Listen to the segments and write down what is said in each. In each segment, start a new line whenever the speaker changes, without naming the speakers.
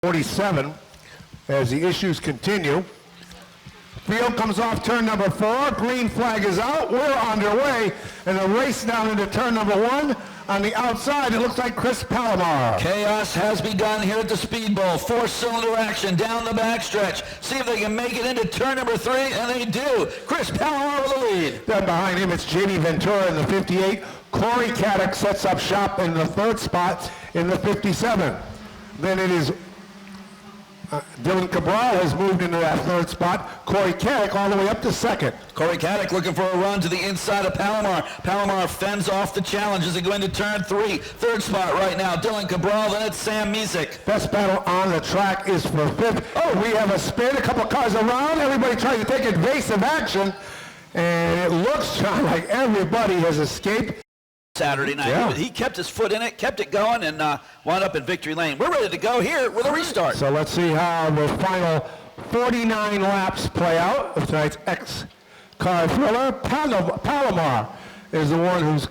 47 as the issues continue. Field comes off turn number 4. Green flag is out. We're underway and the race down into turn number 1. On the outside, it looks like Chris Palomar.
Chaos has begun here at the Speed Bowl. 4-cylinder action down the backstretch. See if they can make it into turn number 3, and they do. Chris Palomar with the lead.
Then behind him, it's Jamie Ventura in the 58. Corey Caddick sets up shop in the 3rd spot in the 57. Then it is Dylan Cabral has moved into that 3rd spot. Corey Caddick all the way up to 2nd.
Corey Caddick looking for a run to the inside of Palomar. Palomar fends off the challenge as they go into turn 3. 3rd spot right now, Dylan Cabral, then it's Sam Misek.
Best battle on the track is for 5th. Oh, we have a spin, a couple cars around, everybody trying to take evasive action. And it looks, John, like everybody has escaped.
Saturday night.
Yeah.
He kept his foot in it, kept it going, and wound up in victory lane. We're ready to go here with a restart.
So let's see how the final 49 laps play out of tonight's X-Car Thriller. Palomar is the one who's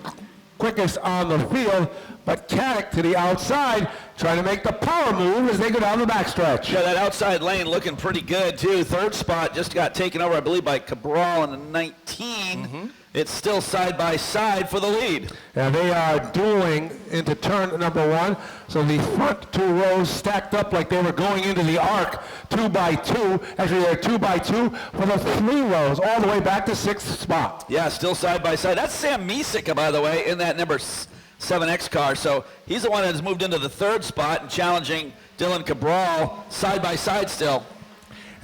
quickest on the field, but Caddick to the outside trying to make the power move as they go down the backstretch.
Yeah, that outside lane looking pretty good, too. 3rd spot just got taken over, I believe, by Cabral in the 19. It's still side by side for the lead.
And they are dueling into turn number 1. So the front 2 rows stacked up like they were going into the arc 2 by 2. Actually, they're 2 by 2 for the 3 rows all the way back to 6th spot.
Yeah, still side by side. That's Sam Misek, by the way, in that number 7X car. So he's the one that has moved into the 3rd spot and challenging Dylan Cabral side by side still.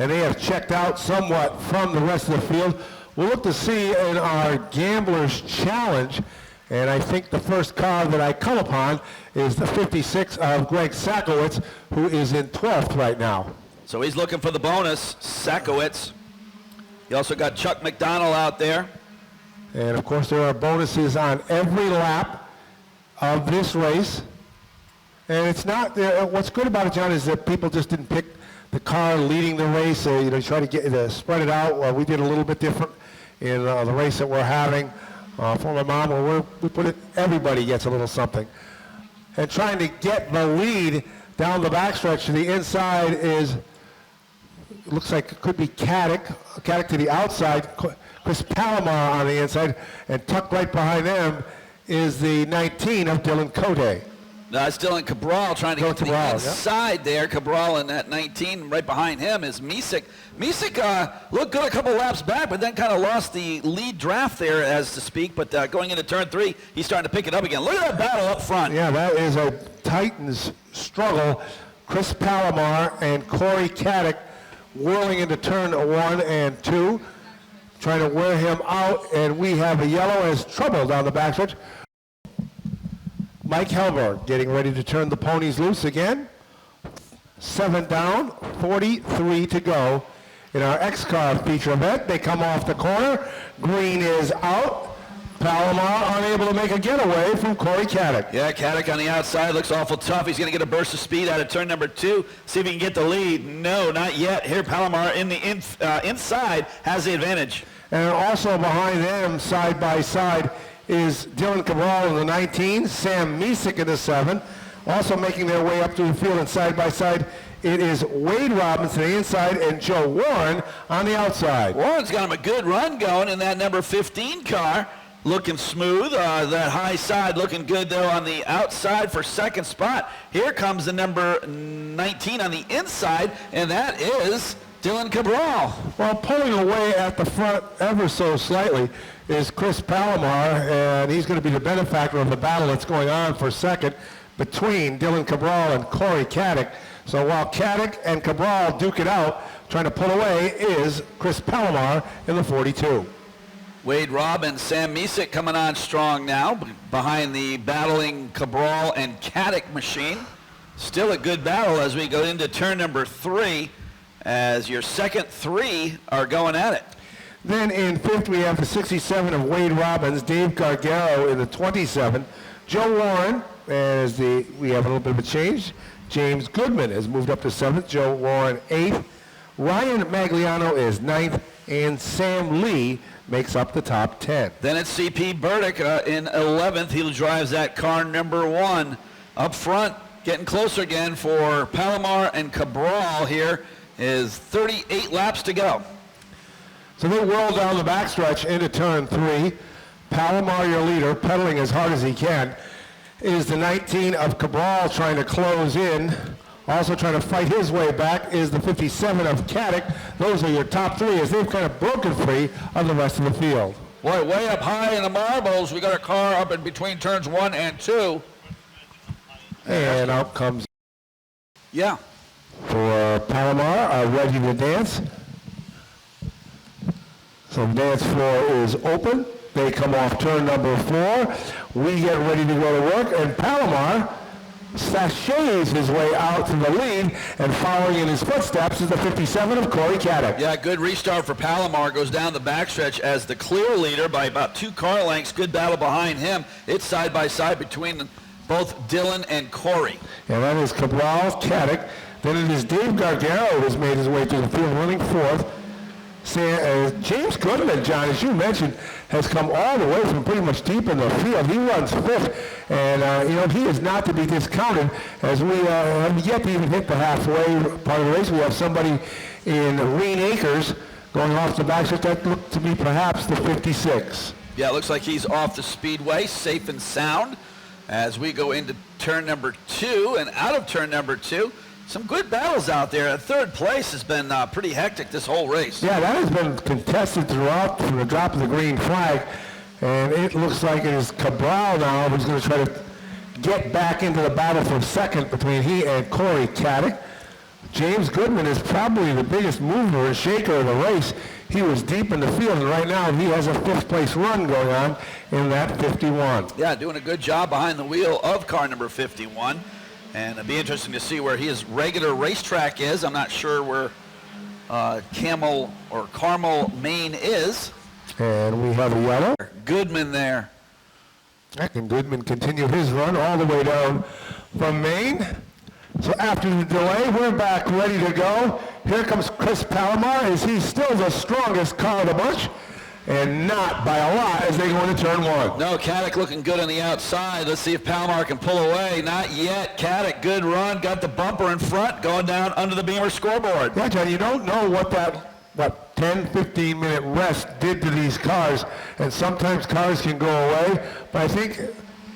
And they have checked out somewhat from the rest of the field. We'll look to see in our Gamblers Challenge, and I think the first car that I come upon is the 56 of Greg Sakowitz, who is in 12th right now.
So he's looking for the bonus, Sakowitz. You also got Chuck McDonald out there.
And of course there are bonuses on every lap of this race. And it's not, what's good about it, John, is that people just didn't pick the car leading the race, try to get spread it out. Well, we did a little bit different in the race that we're having for my mom, where we put it, everybody gets a little something. And trying to get the lead down the backstretch to the inside is, it looks like it could be Caddick to the outside, Chris Palomar on the inside, and tucked right behind them is the 19 of Dylan Cote.
No, it's Dylan Cabral trying to get to the inside there. Cabral in that 19. Right behind him is Misek. Misek looked good a couple laps back, but then kind of lost the lead draft there, as to speak. But going into turn 3, he's starting to pick it up again. Look at that battle up front.
Yeah, that is a Titans struggle. Chris Palomar and Corey Caddick whirling into turn 1 and 2, trying to wear him out. And we have a yellow as trouble down the backstretch. Mike Helberg getting ready to turn the ponies loose again. 7 down, 43 to go in our X-Car feature event. They come off the corner. Green is out. Palomar unable to make a getaway from Corey Caddick.
Yeah, Caddick on the outside looks awful tough. He's going to get a burst of speed out of turn number 2. See if he can get the lead. No, not yet. Here Palomar in the inside has the advantage.
And also behind them, side by side, is Dylan Cabral in the 19, Sam Misek in the 7. Also making their way up to the field and side by side, it is Wade Robinson on the inside and Joe Warren on the outside.
Warren's got him a good run going in that number 15 car. Looking smooth. That high side looking good, though, on the outside for 2nd spot. Here comes the number 19 on the inside, and that is Dylan Cabral.
Well, pulling away at the front ever so slightly is Chris Palomar, and he's going to be the benefactor of the battle that's going on for 2nd between Dylan Cabral and Corey Caddick. So while Caddick and Cabral duke it out, trying to pull away is Chris Palomar in the 42.
Wade Robbins, Sam Misek coming on strong now behind the battling Cabral and Caddick machine. Still a good battle as we go into turn number 3, as your second 3 are going at it.
Then in 5th, we have the 67 of Wade Robbins, Dave Gargaro in the 27. Joe Warren, we have a little bit of a change. James Goodman has moved up to 7th. Joe Warren 8th. Ryan Magliano is 9th. And Sam Lee makes up the top 10.
Then it's C.P. Burdick in 11th. He drives that car number 1. Up front, Getting closer again for Palomar and Cabral here is 38 laps to go.
So they whirl down the backstretch into turn 3. Palomar, your leader, pedaling as hard as he can, is the 19 of Cabral trying to close in. Also trying to fight his way back is the 57 of Caddick. Those are your top 3 as they've kind of broken free of the rest of the field.
Boy, way up high in the marbles. We got a car up in between turns 1 and 2.
And out comes
Yeah.
for Palomar, ready to dance. So the dance floor is open. They come off turn number 4. We get ready to go to work, and Palomar sachets his way out to the lead, and following in his footsteps is the 57 of Corey Caddick.
Yeah, good restart for Palomar. Goes down the backstretch as the clear leader by about 2 car lengths. Good battle behind him. It's side by side between both Dylan and Corey.
And that is Cabral, Caddick. Then it is Dave Gargaro who has made his way through the field, running 4th. James Goodman, John, as you mentioned, has come all the way from pretty much deep in the field. He runs 5th, and he is not to be discounted as we have yet to even hit the halfway part of the race. We have somebody in Reen Acres going off the backstretch. That looked to be perhaps the 56.
Yeah, it looks like he's off the speedway, safe and sound, as we go into turn number 2 and out of turn number 2. Some good battles out there. 3rd place has been pretty hectic this whole race.
Yeah, that has been contested throughout from the drop of the green flag. And it looks like it is Cabral now who's going to try to get back into the battle for 2nd between he and Corey Caddick. James Goodman is probably the biggest mover and shaker of the race. He was deep in the field, and right now he has a 5th place run going on in that 51.
Yeah, doing a good job behind the wheel of car number 51. And it'll be interesting to see where his regular racetrack is. I'm not sure where Camel or Carmel, Maine is.
And we have a yellow.
Goodman there.
And Goodman continue his run all the way down from Maine. So after the delay, we're back ready to go. Here comes Chris Palomar. Is he still the strongest car of the bunch? And not by a lot as they go into turn 1.
No, Caddick looking good on the outside. Let's see if Palomar can pull away. Not yet. Caddick, good run. Got the bumper in front, going down under the Beamer scoreboard.
Yeah, John, you don't know what that 10, 15-minute rest did to these cars. And sometimes cars can go away. But I think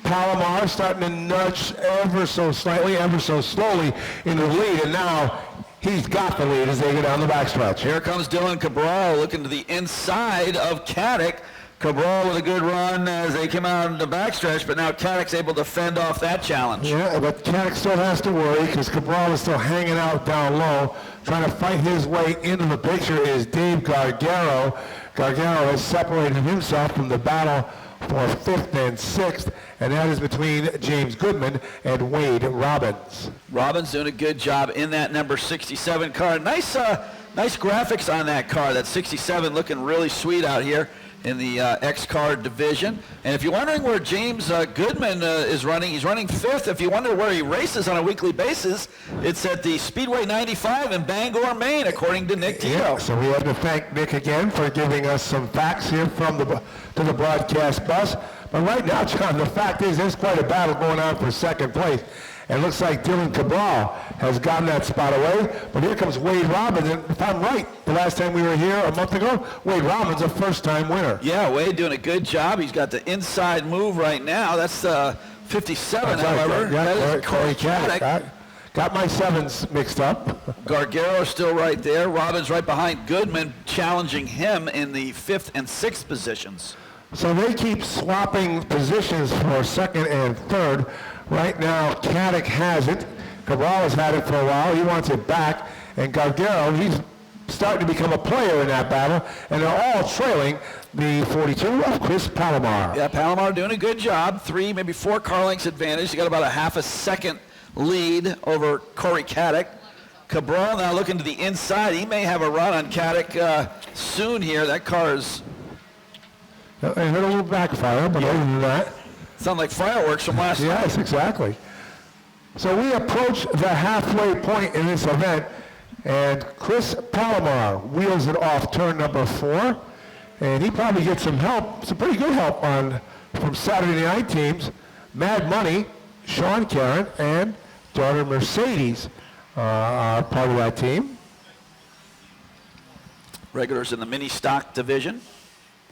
Palomar starting to nudge ever so slightly, ever so slowly into the lead. And now he's got the lead as they go down the backstretch.
Here comes Dylan Cabral looking to the inside of Caddick. Cabral with a good run as they came out in the backstretch, but now Caddick's able to fend off that challenge.
Yeah, but Caddick still has to worry because Cabral is still hanging out down low. Trying to fight his way into the picture is Dave Gargaro. Gargaro has separated himself from the battle for 5th and 6th, and that is between James Goodman and Wade Robbins.
Robbins doing a good job in that number 67 car. Nice graphics on that car. That 67 looking really sweet out here in the X-Car division. And if you're wondering where James Goodman is running, he's running 5th. If you wonder where he races on a weekly basis, it's at the Speedway 95 in Bangor, Maine, according to Nick Tito.
Yeah, so we have to thank Nick again for giving us some facts here from to the broadcast bus. But right now, John, the fact is there's quite a battle going on for 2nd place. And it looks like Dylan Cabral has gotten that spot away. But here comes Wade Robbins. And if I'm right, the last time we were here a month ago, Wade Robbins, a first-time winner.
Yeah, Wade doing a good job. He's got the inside move right now. That's 57,
That's
however.
Right. Yeah,
that is
Corey Caddick. Got my 7s mixed up.
Gargaro still right there. Robbins right behind Goodman, challenging him in the 5th and 6th positions.
So they keep swapping positions for 2nd and 3rd. Right now, Caddick has it. Cabral has had it for a while. He wants it back. And Gargaro, he's starting to become a player in that battle. And they're all trailing the 42 of Chris Palomar.
Yeah, Palomar doing a good job. 3, maybe 4 car lengths advantage. He got about a half a second lead over Corey Caddick. Cabral now looking to the inside. He may have a run on Caddick soon here. That car is...
I heard a little backfire, but other than that...
Sound like fireworks from last night.
Yes, exactly. So we approach the halfway point in this event, and Chris Palomar wheels it off turn number 4, and he probably gets some help, some pretty good help from Saturday night teams, Mad Money, Sean Caron, and daughter Mercedes are part of that team.
Regulars in the mini stock division.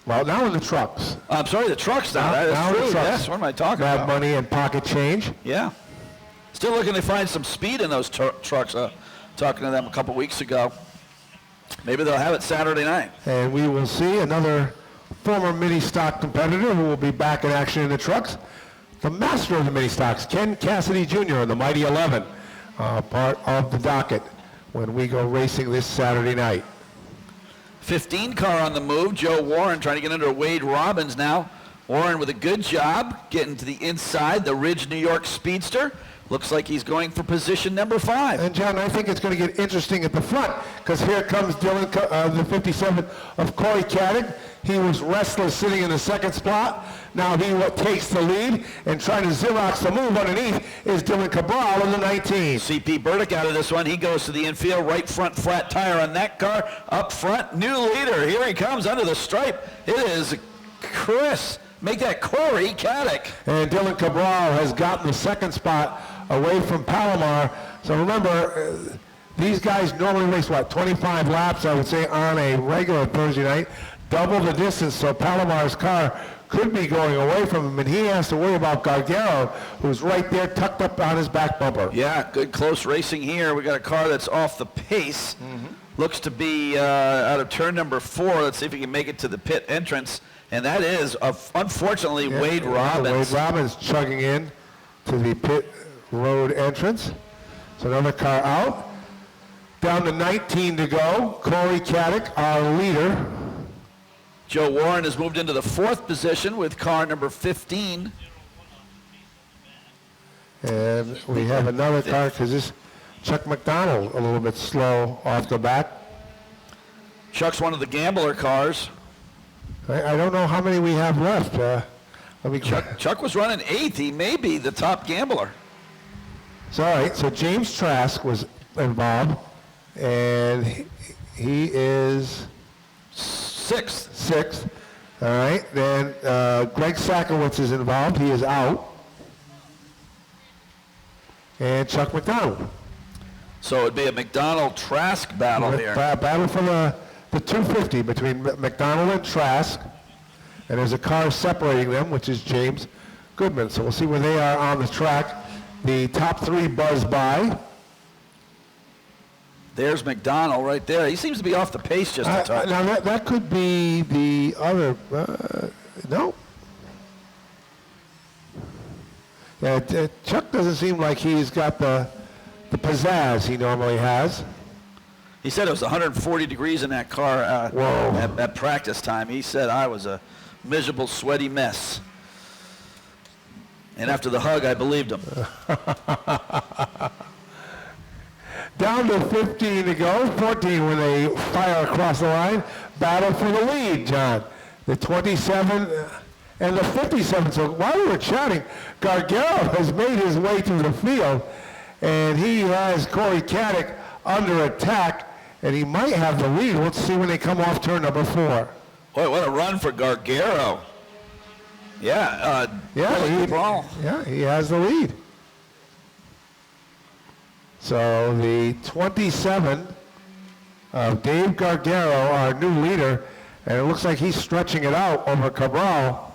Well, now in the trucks.
I'm sorry, the trucks now.
Now
That's
the
true.
trucks.
Yes, what am I talking
Mad
about?
money and pocket change.
Yeah. Still looking to find some speed in those trucks. Talking to them a couple weeks ago. Maybe they'll have it Saturday night.
And we will see another former mini stock competitor who will be back in action in the trucks. The master of the mini stocks, Ken Cassidy Jr. and the Mighty 11, part of the docket when we go racing this Saturday night.
15 car on the move. Joe Warren trying to get under Wade Robbins now. Warren with a good job getting to the inside. The Ridge New York Speedster. Looks like he's going for position number 5.
And John, I think it's going to get interesting at the front because here comes Dylan, the 57 of Corey Caddick. He was restless sitting in the second spot. Now he takes the lead and trying to Xerox the move underneath is Dylan Cabral in the 19.
CP Burdick out of this one. He goes to the infield. Right front flat tire on that car. Up front, new leader. Here he comes under the stripe. It is Chris. Make that Corey Caddick.
And Dylan Cabral has gotten the second spot away from Palomar. So remember, these guys normally race, 25 laps, I would say, on a regular Thursday night. Double the distance, so Palomar's car could be going away from him, and he has to worry about Gargaro, who's right there tucked up on his back bumper.
Yeah, good close racing here. We got a car that's off the pace. Looks to be out of turn number 4. Let's see if he can make it to the pit entrance. And that is, unfortunately, Wade Robbins.
Wade Robbins chugging in to the pit road entrance. So another car out. Down to 19 to go. Corey Caddick, our leader.
Joe Warren has moved into the 4th position with car number 15.
And we have another car because this Chuck McDonald a little bit slow off the bat.
Chuck's one of the gambler cars.
I don't know how many we have left.
Chuck was running 8th. He may be the top gambler.
So, all right, so James Trask was involved, and he is
6th.
All right, then Greg Sakowitz is involved. He is out. And Chuck McDonald.
So it'd be a McDonald-Trask battle here.
Battle for the 250 between McDonald and Trask. And there's a car separating them, which is James Goodman. So we'll see where they are on the track. The top 3 buzz by.
There's McDonald right there. He seems to be off the pace just a touch.
Now that could be the other. No. Yeah, Chuck doesn't seem like he's got the pizzazz he normally has.
He said it was 140 degrees in that car at practice time. He said I was a miserable, sweaty mess. And after the hug, I believed him.
Down to 15 to go, 14 when they fire across the line. Battle for the lead, John. The 27 and the 57. So while we were chatting, Gargaro has made his way through the field, and he has Corey Caddick under attack, and he might have the lead. Let's see when they come off turn number 4.
Boy, what a run for Gargaro. He
has the lead. So the 27 of Dave Gargaro, our new leader, and it looks like he's stretching it out over Cabral.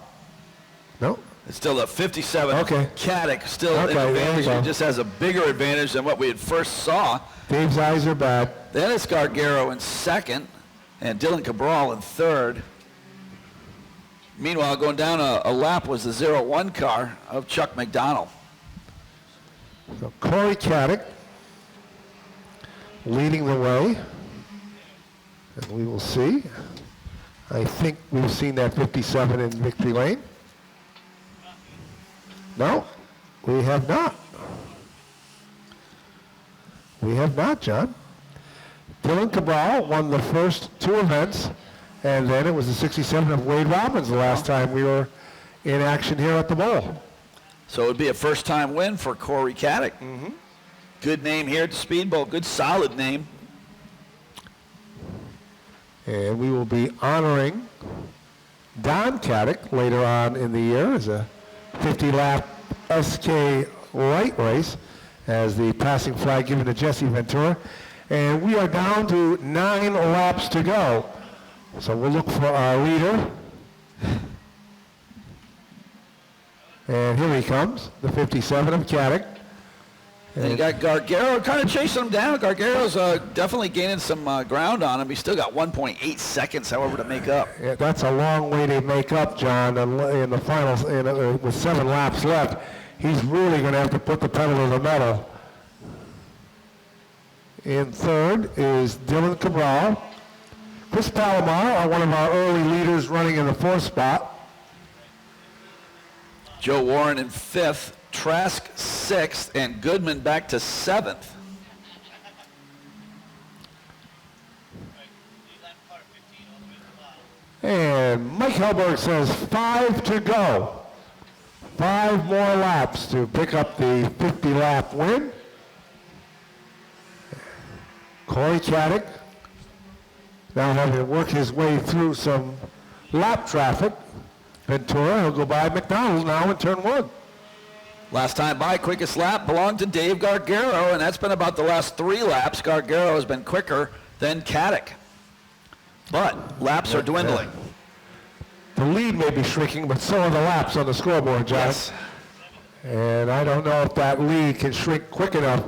No?
It's still a 57.
Okay.
Caddick still in advantage. He just has a bigger advantage than what we had first saw.
Dave's eyes are bad.
Then it's Gargaro in 2nd and Dylan Cabral in 3rd. Meanwhile, going down a lap was the 01 car of Chuck McDonald.
So Corey Caddick leading the way. And we will see. I think we've seen that 57 in victory lane. No, we have not. We have not, John. Dylan Cabral won the first 2 events, and then it was the 67 of Wade Robbins the last time we were in action here at the Bowl.
So it would be a first-time win for Corey Caddick. Good name here at the Speed Bowl. Good, solid name.
And we will be honoring Don Caddick later on in the year as a 50-lap SK light race. as the passing flag given to Jesse Ventura. And we are down to 9 laps to go. So we'll look for our leader. And here he comes, the 57 of Caddick.
And you got Gargaro kind of chasing him down. Gargaro's definitely gaining some ground on him. He's still got 1.8 seconds, however, to make up.
Yeah, that's a long way to make up, John, in the finals. With 7 laps left, he's really going to have to put the pedal to the metal. In third is Dylan Cabral. Chris Palomar, one of our early leaders, running in the 4th spot.
Joe Warren in 5th. Trask 6th, and Goodman back to 7th.
And Mike Helberg says 5 to go. 5 more laps to pick up the 50-lap win. Corey Caddick now having to work his way through some lap traffic. Ventura, he'll go by McDonald now in turn 1.
Last time by, quickest lap belonged to Dave Gargaro, and that's been about the last 3 laps. Gargaro has been quicker than Caddick. But laps are dwindling.
The lead may be shrinking, but so are the laps on the scoreboard, John.
Yes.
And I don't know if that lead can shrink quick enough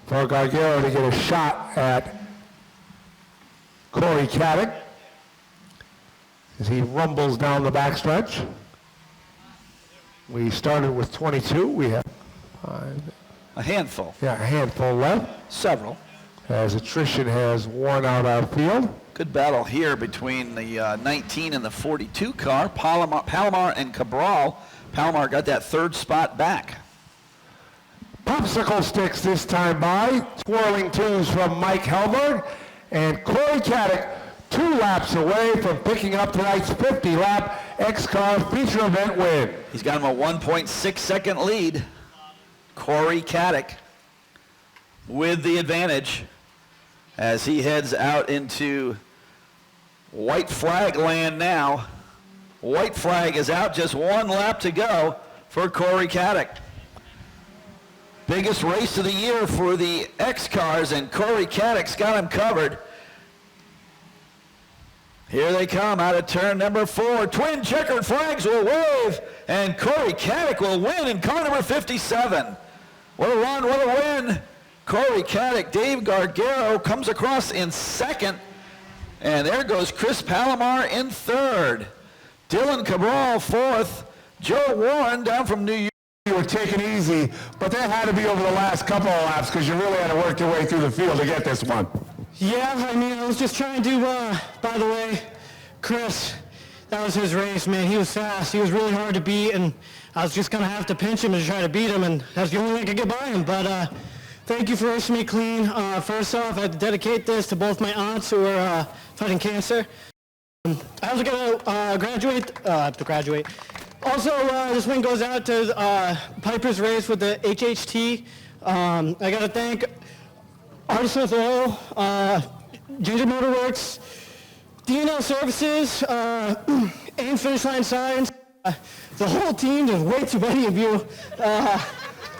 for Gargaro to get a shot at Corey Caddick as he rumbles down the backstretch. We started with 22. We have
a handful.
Yeah, a handful left.
Several.
As attrition has worn out our field.
Good battle here between the 19 and the 42 car. Palomar and Cabral. Palomar got that 3rd spot back.
Popsicle sticks this time by. Twirling twos from Mike Helberg. And Corey Caddick 2 laps away from picking up tonight's 50-lap X-Car feature event win.
He's got him a 1.6-second lead. Corey Caddick with the advantage as he heads out into white flag land now. White flag is out, just 1 lap to go for Corey Caddick. Biggest race of the year for the X-Cars, and Corey Caddick's got him covered. Here they come out of turn number 4. Twin checkered flags will wave, and Corey Caddick will win in car number 57. What a run, what a win. Corey Caddick, Dave Gargaro comes across in 2nd, and there goes Chris Palomar in 3rd. Dylan Cabral 4th. Joe Warren down from New York.
You were taking it easy, but that had to be over the last couple of laps because you really had to work your way through the field to get this one.
Yeah, I mean, I was just trying to, by the way, Chris, that was his race, man. He was fast. He was really hard to beat, and I was just going to have to pinch him and try to beat him, and that's the only way I could get by him. But thank you for racing me clean. First off, I had to dedicate this to both my aunts who are fighting cancer. I also got to graduate. Also, this win goes out to Piper's race with the HHT. I got to thank Artisan Oil, Ginger Motorworks, D&L Services, and Finish Line Signs. The whole team, there's way too many of you.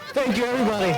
Thank you, everybody.